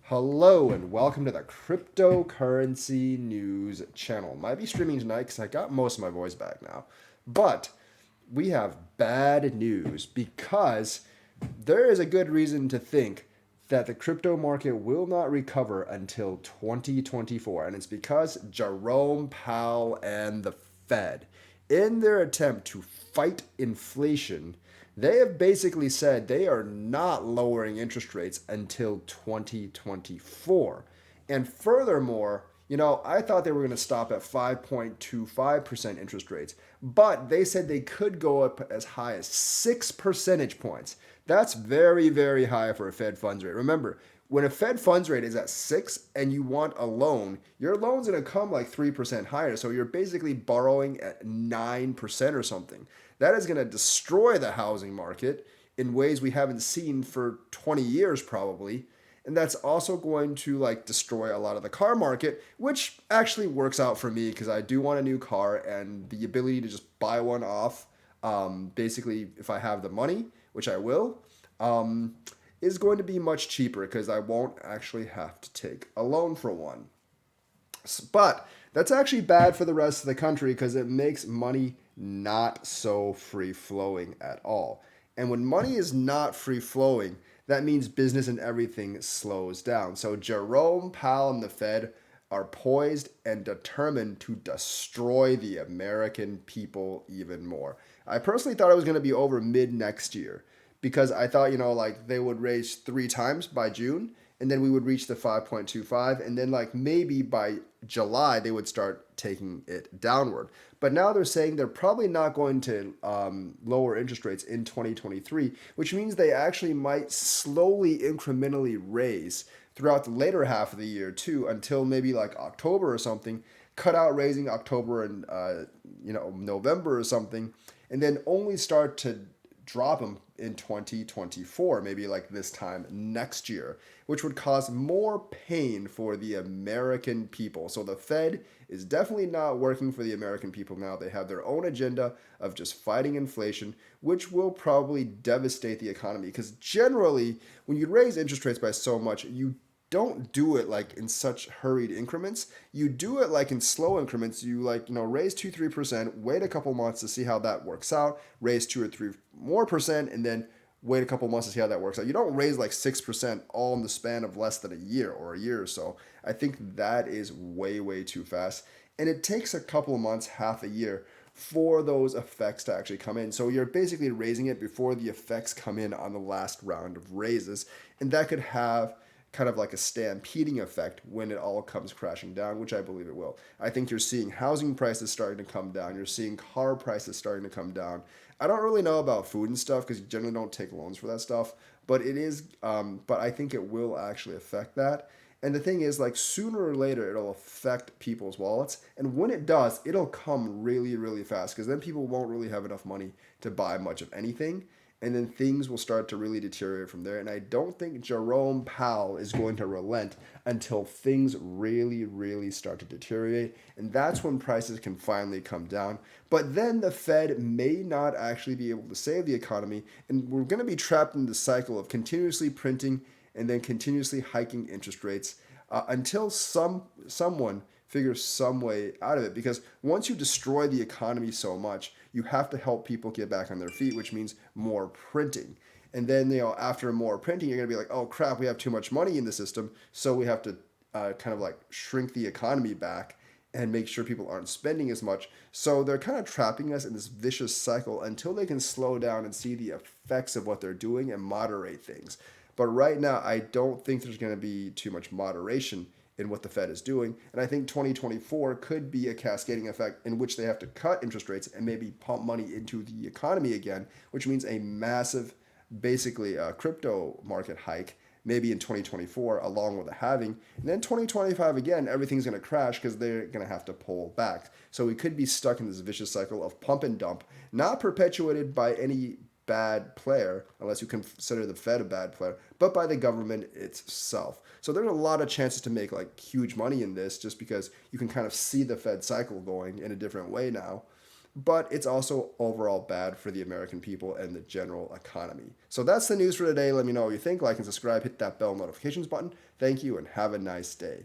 Hello and welcome to the cryptocurrency news channel. Might be streaming tonight because I got most of my voice back now. But we have bad news because there is a good reason to think that the crypto market will not recover until 2024. And it's because Jerome Powell and the Fed, in their attempt to fight inflation, they have basically said they are not lowering interest rates until 2024. And furthermore, I thought they were going to stop at 5.25% interest rates, but they said they could go up as high as 6 percentage points. That's very, very high for a Fed funds rate. Remember, when a Fed funds rate is at 6 and you want a loan, your loan's going to come like 3% higher. So you're basically borrowing at 9% or something. That is going to destroy the housing market in ways we haven't seen for 20 years probably. And that's also going to like destroy a lot of the car market, which actually works out for me because I do want a new car and the ability to just buy one off, basically if I have the money, which I will, um, is going to be much cheaper because I won't actually have to take a loan for one. But that's actually bad for the rest of the country because it makes money not so free flowing at all. And when money is not free flowing, that means business and everything slows down. So Jerome Powell and the Fed are poised and determined to destroy the American people even more. I personally thought it was going to be over mid next year because I thought, like they would raise three times by June and then we would reach the 5.25 and then like maybe by July they would start taking it downward. But now they're saying they're probably not going to lower interest rates in 2023, which means they actually might slowly incrementally raise throughout the later half of the year too until maybe like October or something, cut out raising October and November or something, and then only start to drop them in 2024, maybe like this time next year, which would cause more pain for the American people. So the Fed is definitely not working for the American people now. They have their own agenda of just fighting inflation, which will probably devastate the economy. Because generally, when you raise interest rates by so much, you don't do it like in such hurried increments. You do it like in slow increments. You raise 2-3%, wait a couple months to see how that works out, raise 2 or 3 more percent, and then wait a couple months to see how that works out. You don't raise like 6% all in the span of less than a year or a year or so. I think that is way, way too fast. And it takes a couple of months, half a year, for those effects to actually come in. So you're basically raising it before the effects come in on the last round of raises. And that could have kind of like a stampeding effect when it all comes crashing down, which I believe it will. I think you're seeing housing prices starting to come down. You're seeing car prices starting to come down. I don't really know about food and stuff because you generally don't take loans for that stuff, but it is. But I think it will actually affect that. And the thing is, like sooner or later, it'll affect people's wallets. And when it does, it'll come really, really fast because then people won't really have enough money to buy much of anything, and then things will start to really deteriorate from there. And I don't think Jerome Powell is going to relent until things really, really start to deteriorate. And that's when prices can finally come down. But then the Fed may not actually be able to save the economy. And we're going to be trapped in the cycle of continuously printing and then continuously hiking interest rates until someone figures some way out of it. Because once you destroy the economy so much, you have to help people get back on their feet, which means more printing. And then after more printing, you're gonna be like, oh crap, we have too much money in the system, so we have to kind of like shrink the economy back and make sure people aren't spending as much. So they're kind of trapping us in this vicious cycle until they can slow down and see the effects of what they're doing and moderate things. But right now, I don't think there's going to be too much moderation in what the Fed is doing. And I think 2024 could be a cascading effect in which they have to cut interest rates and maybe pump money into the economy again, which means a massive, basically, crypto market hike, maybe in 2024, along with a halving. And then 2025, again, everything's going to crash because they're going to have to pull back. So we could be stuck in this vicious cycle of pump and dump, not perpetuated by any bad player, unless you consider the Fed a bad player, but by the government itself. So there's a lot of chances to make like huge money in this just because you can kind of see the Fed cycle going in a different way now. but it's also overall bad for the American people and the general economy. So that's the news for today. Let me know what you think. Like and subscribe, hit that bell notifications button. Thank you and have a nice day.